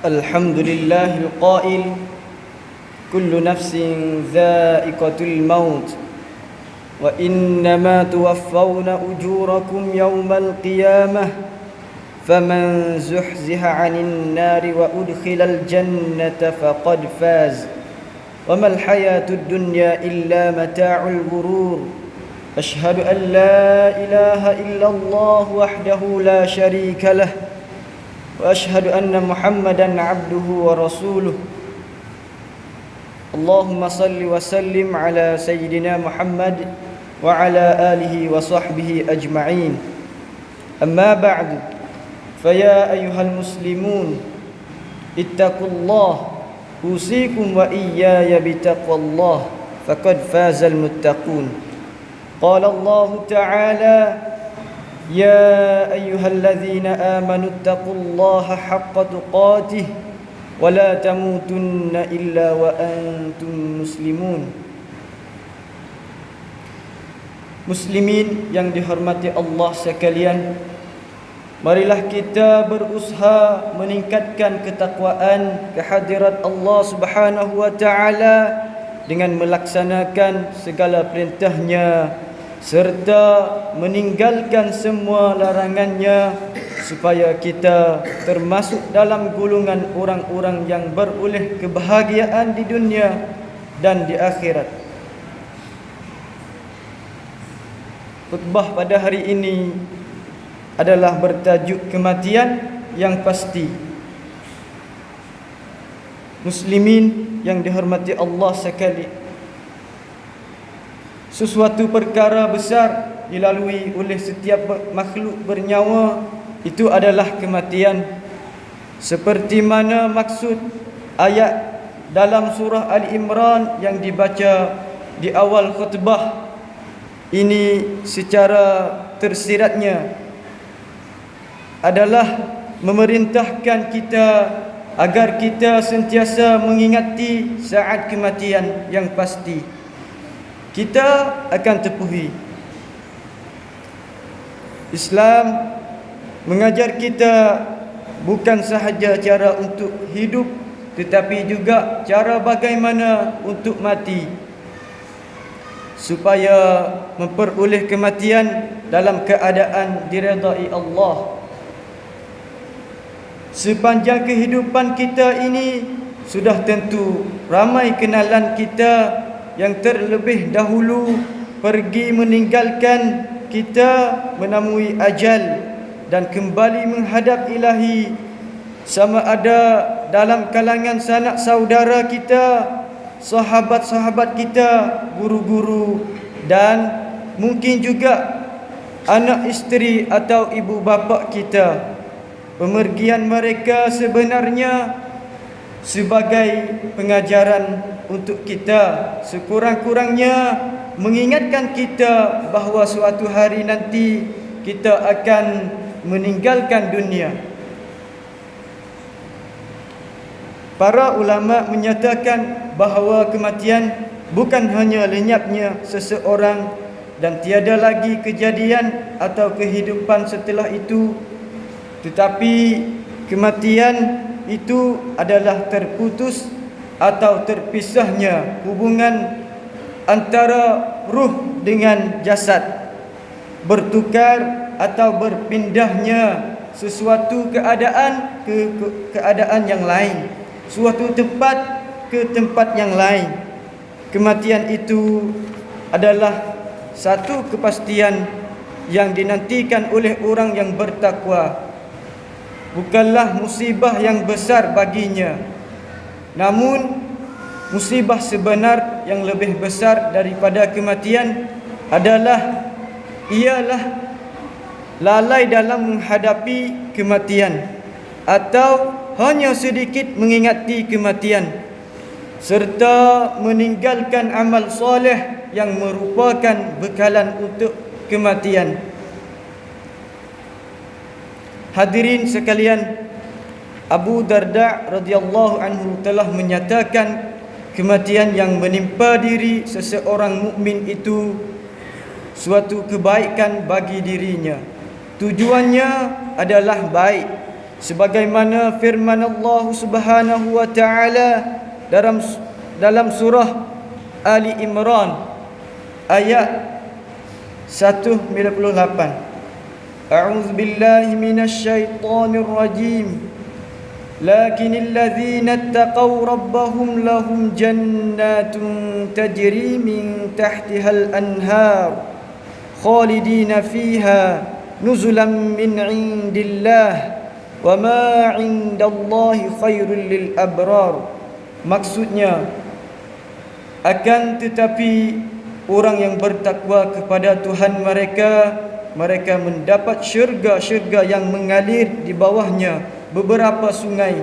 الحمد لله القائل كل نفس ذائقة الموت وإنما توفون أجوركم يوم القيامة فمن زحزح عن النار وأدخل الجنة فقد فاز وما الحياة الدنيا إلا متاع الغرور أشهد أن لا إله إلا الله وحده لا شريك له وأشهد أن محمدا عبده ورسوله اللهم صل وسلم على سيدنا محمد وعلى آله وصحبه أجمعين أما بعد فيا أيها المسلمون اتقوا الله أوصيكم وإياي بتقوى الله فقد فاز المتقون قال الله تعالى يا أيها الذين آمنوا اتقوا الله حق تقاته ولا تموتن إلا وأنتم مسلمون. Muslimin yang dihormati Allah sekalian, marilah kita berusaha meningkatkan ketakwaan kehadirat Allah Subhanahu wa taala dengan melaksanakan segala perintahnya serta meninggalkan semua larangannya supaya kita termasuk dalam golongan orang-orang yang beroleh kebahagiaan di dunia dan di akhirat. Khutbah pada hari ini adalah bertajuk kematian yang pasti. Muslimin yang dihormati Allah sekalian, sesuatu perkara besar dilalui oleh setiap makhluk bernyawa itu adalah kematian. Seperti mana maksud ayat dalam surah Al-Imran yang dibaca di awal khutbah ini, secara tersiratnya adalah memerintahkan kita agar kita sentiasa mengingati saat kematian yang pasti. Kita akan tepuhi Islam mengajar kita bukan sahaja cara untuk hidup, tetapi juga cara bagaimana untuk mati, supaya memperoleh kematian dalam keadaan diredai Allah. Sepanjang kehidupan kita ini sudah tentu ramai kenalan kita yang terlebih dahulu pergi meninggalkan kita menemui ajal dan kembali menghadap Ilahi, sama ada dalam kalangan sanak saudara kita, sahabat-sahabat kita, guru-guru, dan mungkin juga anak isteri atau ibu bapa kita. Pemergian mereka sebenarnya sebagai pengajaran untuk kita, sekurang-kurangnya mengingatkan kita bahawa suatu hari nanti kita akan meninggalkan dunia. Para ulama menyatakan bahawa kematian bukan hanya lenyapnya seseorang dan tiada lagi kejadian atau kehidupan setelah itu, tetapi kematian itu adalah terputus atau terpisahnya hubungan antara ruh dengan jasad, bertukar atau berpindahnya sesuatu keadaan ke keadaan yang lain, suatu tempat ke tempat yang lain. Kematian itu adalah satu kepastian yang dinantikan oleh orang yang bertakwa. Bukanlah musibah yang besar baginya, namun musibah sebenar yang lebih besar daripada kematian ialah lalai dalam menghadapi kematian atau hanya sedikit mengingati kematian, serta meninggalkan amal soleh yang merupakan bekalan untuk kematian. Hadirin sekalian, Abu Darda radhiyallahu anhu telah menyatakan kematian yang menimpa diri seseorang mukmin itu suatu kebaikan bagi dirinya. Tujuannya adalah baik sebagaimana firman Allah Subhanahu wa taala dalam surah Ali Imran ayat 198. A'udzu billahi minasy syaithanir rajim. Lakinnal ladzina taqaw rabbahum lahum jannatun tajri min tahtihal anhar khalidina fiha nuzulan min 'indillah wa ma 'indallahi khairul lil abrar. Maksudnya, akan tetapi orang yang bertakwa kepada Tuhan mereka mendapat syurga-syurga yang mengalir di bawahnya beberapa sungai.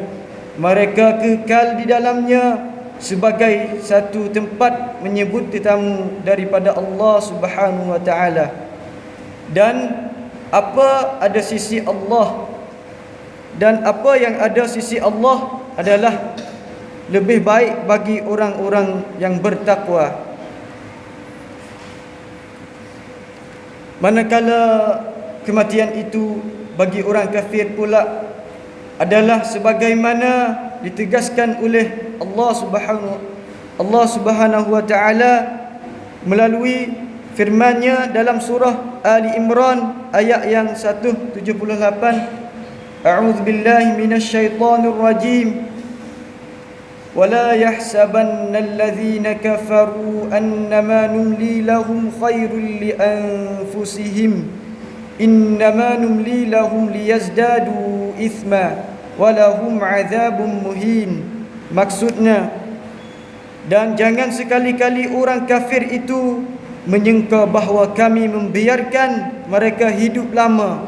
Mereka kekal di dalamnya sebagai satu tempat menyebut tetamu daripada Allah Subhanahu wa taala. Dan apa ada sisi Allah dan apa yang ada sisi Allah adalah lebih baik bagi orang-orang yang bertakwa. Manakala kematian itu bagi orang kafir pula adalah sebagaimana ditegaskan oleh Allah Subhanahu wa taala melalui firman-Nya dalam surah Ali Imran ayat yang 178. A'udzu billahi minasy syaithanir rajim. ولا يحسبن الذين كفروا أنما نملي لهم خير لأنفسهم إنما نملي لهم ليزدادوا إثما ولهم عذاب مهين. Maksudnya, dan jangan sekali-kali orang kafir itu menyangka bahawa kami membiarkan mereka hidup lama.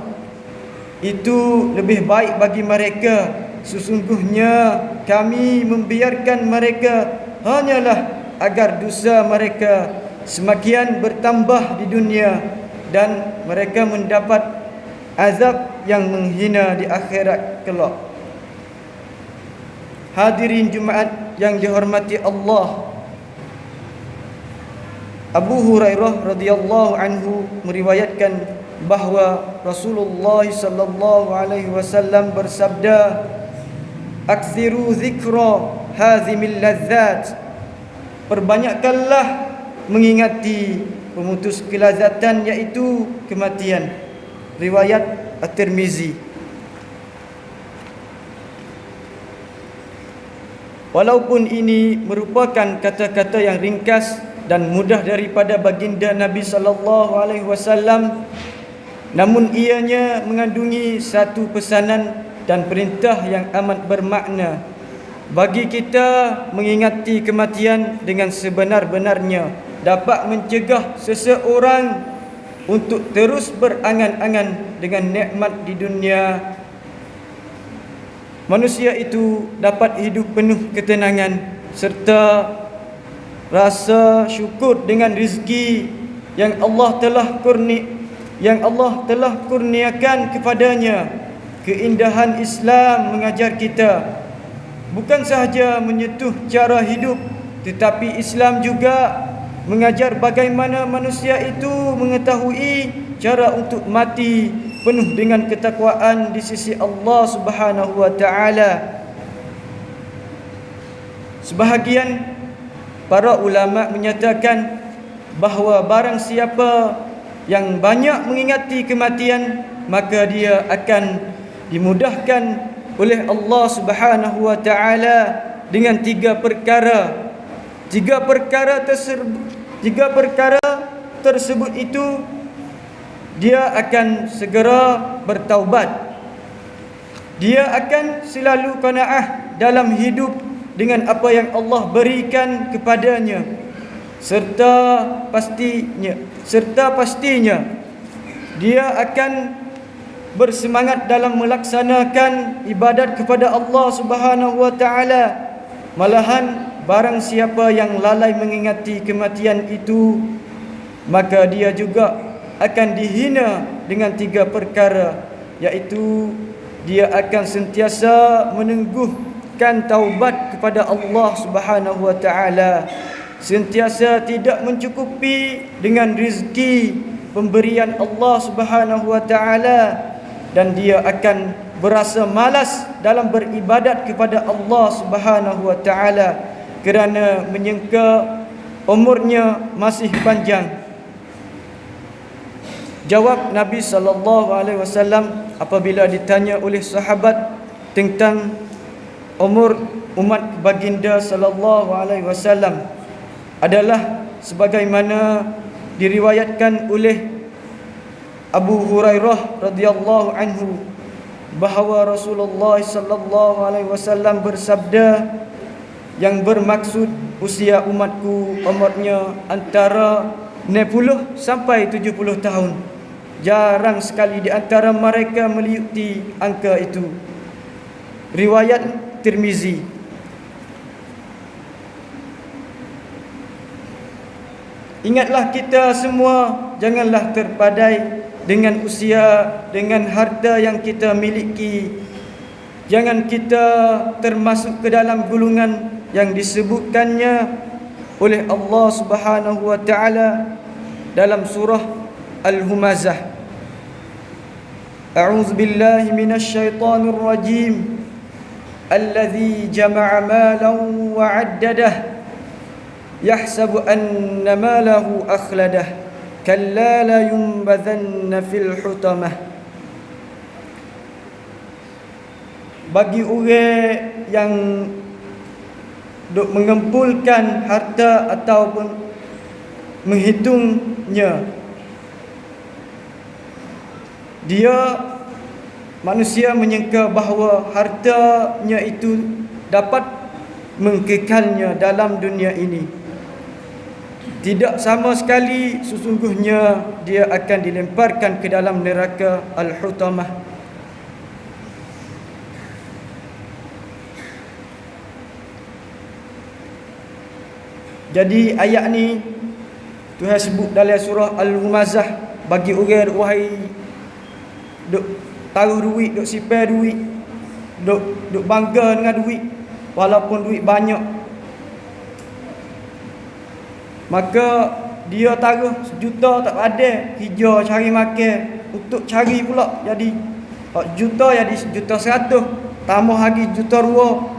Itu lebih baik bagi mereka. Sesungguhnya kami membiarkan mereka hanyalah agar dosa mereka semakin bertambah di dunia dan mereka mendapat azab yang menghina di akhirat kelak. Hadirin Jumaat yang dihormati Allah, Abu Hurairah radhiyallahu anhu meriwayatkan bahawa Rasulullah sallallahu alaihi wasallam bersabda, "Aktsiru dzikra hazimil ladzat." Perbanyakkanlah mengingati pemutus kelazatan, iaitu kematian. Riwayat At-Tirmizi. Walaupun ini merupakan kata-kata yang ringkas dan mudah daripada baginda Nabi sallallahu alaihi wasallam, namun ianya mengandungi satu pesanan dan perintah yang amat bermakna bagi kita. Mengingati kematian dengan sebenar-benarnya dapat mencegah seseorang untuk terus berangan-angan dengan nikmat di dunia. Manusia itu dapat hidup penuh ketenangan serta rasa syukur dengan rezeki yang Allah telah kurniakan kepadanya. Keindahan Islam mengajar kita bukan sahaja menyentuh cara hidup, tetapi Islam juga mengajar bagaimana manusia itu mengetahui cara untuk mati penuh dengan ketakwaan di sisi Allah Subhanahu wa taala. Sebahagian para ulama menyatakan bahawa barang siapa yang banyak mengingati kematian, maka dia akan dimudahkan oleh Allah Subhanahu wa taala dengan tiga perkara. Tiga perkara tersebut itu dia akan segera bertaubat. Dia akan selalu qanaah dalam hidup dengan apa yang Allah berikan kepadanya, serta pastinya dia akan bersemangat dalam melaksanakan ibadat kepada Allah Subhanahu wa taala. Malahan barang siapa yang lalai mengingati kematian itu, maka dia juga akan dihina dengan tiga perkara, iaitu dia akan sentiasa menengguhkan taubat kepada Allah Subhanahu wa taala, sentiasa tidak mencukupi dengan rezeki pemberian Allah Subhanahu wa taala, dan dia akan berasa malas dalam beribadat kepada Allah Subhanahu wa taala kerana menyangka umurnya masih panjang. Jawab Nabi sallallahu alaihi wasallam apabila ditanya oleh sahabat tentang umur umat baginda sallallahu alaihi wasallam adalah sebagaimana diriwayatkan oleh Abu Hurairah radhiyallahu anhu bahawa Rasulullah sallallahu alaihi wasallam bersabda, yang bermaksud usia umatku umurnya antara 60 sampai 70 tahun. Jarang sekali di antara mereka meliuti angka itu. Riwayat Tirmizi. Ingatlah kita semua, janganlah terpadai dengan usia, dengan harta yang kita miliki. Jangan kita termasuk ke dalam golongan yang disebutkannya oleh Allah Subhanahu wa taala dalam surah Al-Humazah. A'udzu billahi minasy syaithanir rajim. Alladzi jama'a malan wa 'addadah yahsabu anna malahu akhladah kalla la yunbadhanna fil hutamah. Bagi orang yang duk mengumpulkan harta ataupun menghitungnya, manusia menyangka bahawa hartanya itu dapat mengkekalnya dalam dunia ini. Tidak sama sekali, sesungguhnya dia akan dilemparkan ke dalam neraka Al-Hutamah. Jadi ayat ni Tuhan sebut dalam surah Al-Humazah, bagi orang wahai duk taruh duit, duk simpan duit, duk bangga dengan duit walaupun duit banyak, maka dia taruh 1 juta tak ada, hijau cari makan, untuk cari pula jadi 1 juta jadi 1,100,000, tambah lagi 1,200,000.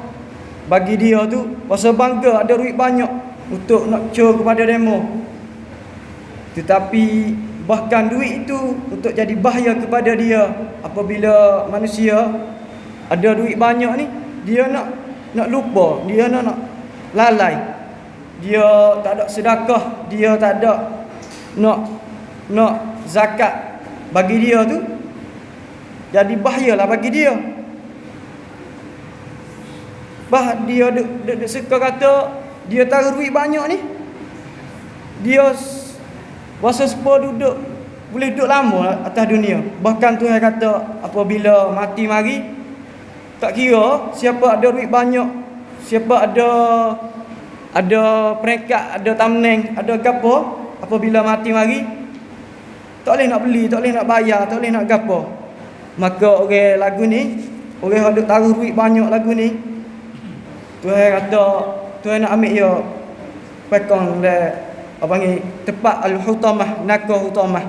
Bagi dia tu rasa bangga ada duit banyak untuk nak cur kepada demo. Tetapi bahkan duit itu untuk jadi bahaya kepada dia. Apabila manusia ada duit banyak ni, dia nak lupa, dia nak lalai, dia tak ada sedekah, dia tak ada nak zakat. Bagi dia tu jadi bahayalah bagi dia. Dia duk suka kata dia taruh duit banyak ni, dia rasa sepa boleh duduk lama atas dunia. Bahkan Tuhan kata apabila mati mari, tak kira siapa ada duit banyak, siapa ada peringkat, ada tamneng, ada gapo, apabila mati mari tak boleh nak beli, tak boleh nak bayar, tak boleh nak gapo. Maka orang lagu ni, orang yang taruh duit banyak lagu ni, Tuhan kata Tuhan nak ambil dia pekong dia apa panggil tepat Al-Hutamah, nakah Hutamah.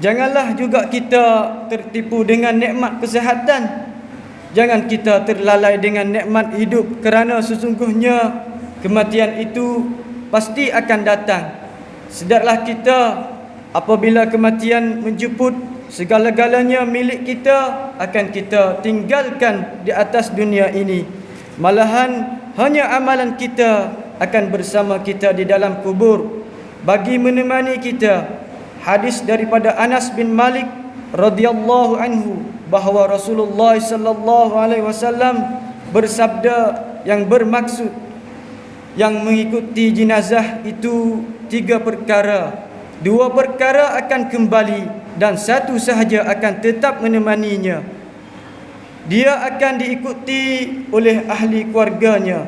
Janganlah juga kita tertipu dengan nikmat kesihatan. Jangan kita terlalai dengan nikmat hidup, kerana sesungguhnya kematian itu pasti akan datang. Sedarlah kita apabila kematian menjemput, segala-galanya milik kita akan kita tinggalkan di atas dunia ini. Malahan hanya amalan kita akan bersama kita di dalam kubur bagi menemani kita. Hadis daripada Anas bin Malik radhiyallahu anhu bahawa Rasulullah sallallahu alaihi wasallam bersabda, yang bermaksud yang mengikuti jenazah itu 3 perkara. 2 perkara akan kembali dan 1 sahaja akan tetap menemaninya. Dia akan diikuti oleh ahli keluarganya,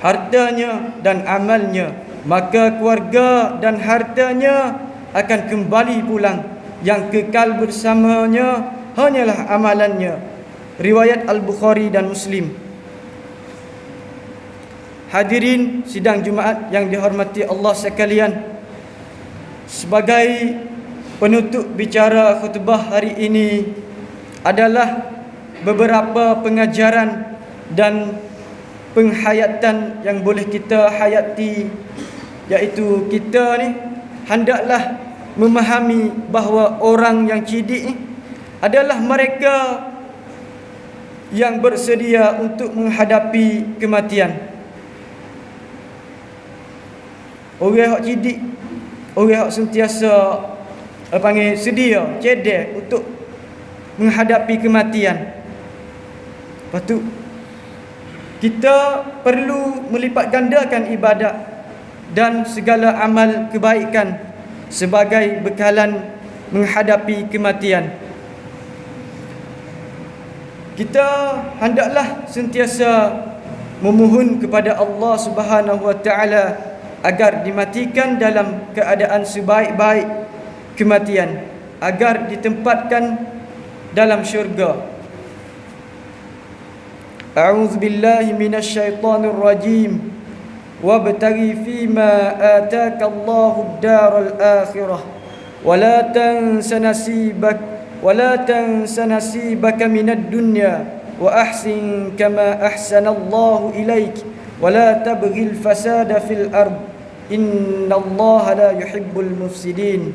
hartanya dan amalnya. Maka keluarga dan hartanya akan kembali pulang. Yang kekal bersamanya hanyalah amalannya. Riwayat Al-Bukhari dan Muslim. Hadirin sidang Jumaat yang dihormati Allah sekalian, sebagai penutup bicara khutbah hari ini adalah beberapa pengajaran dan penghayatan yang boleh kita hayati, iaitu kita ni hendaklah memahami bahawa orang yang cerdik ni adalah mereka yang bersedia untuk menghadapi kematian. Orang yang cerdik, orang yang sentiasa panggil sedia, cedek untuk menghadapi kematian. Lepas tu kita perlu melipat gandakan ibadat dan segala amal kebaikan sebagai bekalan menghadapi kematian. Kita hendaklah sentiasa memohon kepada Allah Subhanahu wa taala agar dimatikan dalam keadaan sebaik-baik kematian, agar ditempatkan dalam syurga. A'udzu billahi minasyaitonir rajim. Wabtaghi fima ataka Allahu ad-daral akhirah wa la tansa nasibaka minad dunya wa ahsin kama ahsana Allahu ilaik wa la tabghil fasada fil ard innallaha la yuhibbul mufsidin.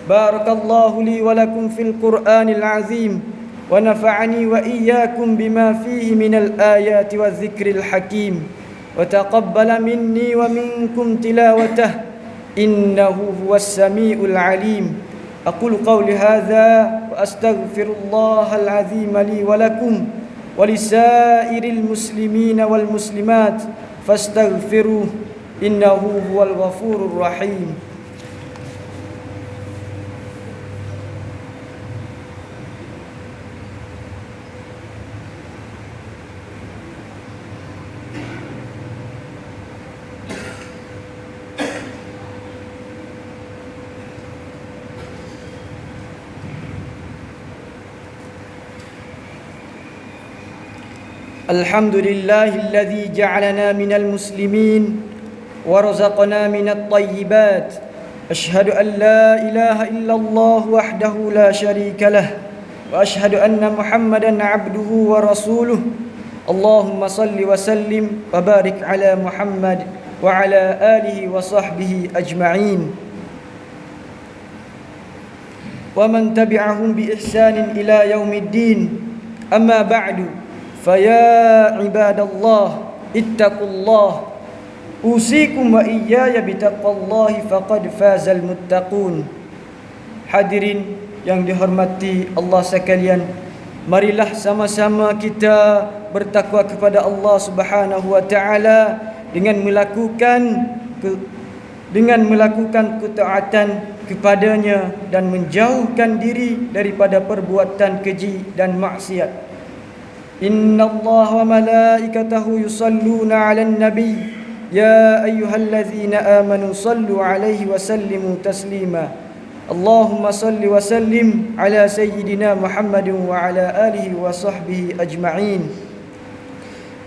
Barakallahu li wa lakum fil Qur'anil azim wa nafa'ani wa iyyakum bima fihi minal ayati wadh-dhikril hakim wa taqabbala minni wa minkum tilawatah innahu huwas samiul alim. Aqulu qawli hadha wa astaghfirullahal azim li wa lakum wa lisairil muslimina wal muslimat fastaghfiruhu innahu huwal ghafurur rahim. Alhamdulillahilladzi ja'alana minal muslimin ورزقنا من الطيبات. أشهد أن لا إله إلا الله وحده لا شريك له وأشهد أن محمدا عبده ورسوله. اللهم صل وسلم وبارك على محمد وعلى آله وصحبه أجمعين ومن تبعهم بإحسان إلى يوم الدين. أما بعد فيا عباد الله اتقوا الله usikum wa iyaya bitaqwallahi faqad fazal muttaqun. Hadirin yang dihormati Allah sekalian, marilah sama-sama kita bertakwa kepada Allah Subhanahu wa taala dengan melakukan ketaatan kepadanya dan menjauhkan diri daripada perbuatan keji dan maksiat. Innallaha wa malaikatahu yusalluna 'alan nabiy يا أيها الذين آمنوا صلوا عليه وسلموا تسليما. اللهم صل وسلم على سيدنا محمد وعلى آله وصحبه أجمعين.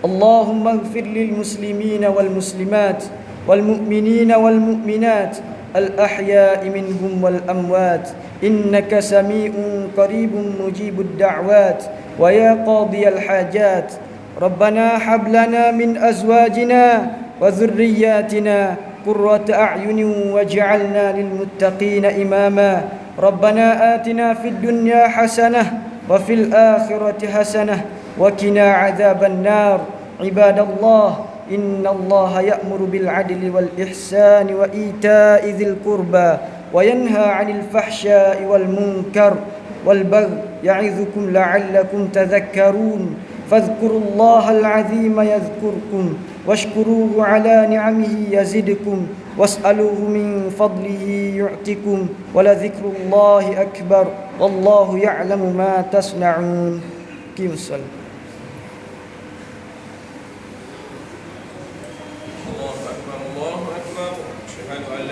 اللهم اغفر للمسلمين والمسلمات والمؤمنين والمؤمنات الأحياء منهم والأموات إنك سميع قريب مجيب الدعوات ويا قاضي الحاجات. ربنا هب لنا من أزواجنا وذرياتنا قرة أعين واجعلنا للمتقين إماما. ربنا آتنا في الدنيا حسنة وفي الآخرة حسنة وقنا عذاب النار. عباد الله إن الله يأمر بالعدل والإحسان وإيتاء ذي القربى وينهى عن الفحشاء والمنكر والبغي يعظكم لعلكم تذكرون. فاذكروا الله العظيم يذكركم واشكروه على نعمه يزدكم واسألوه من فضله يعطكم ولذكر الله أكبر والله يعلم ما تصنعون. قيموا الصلاة.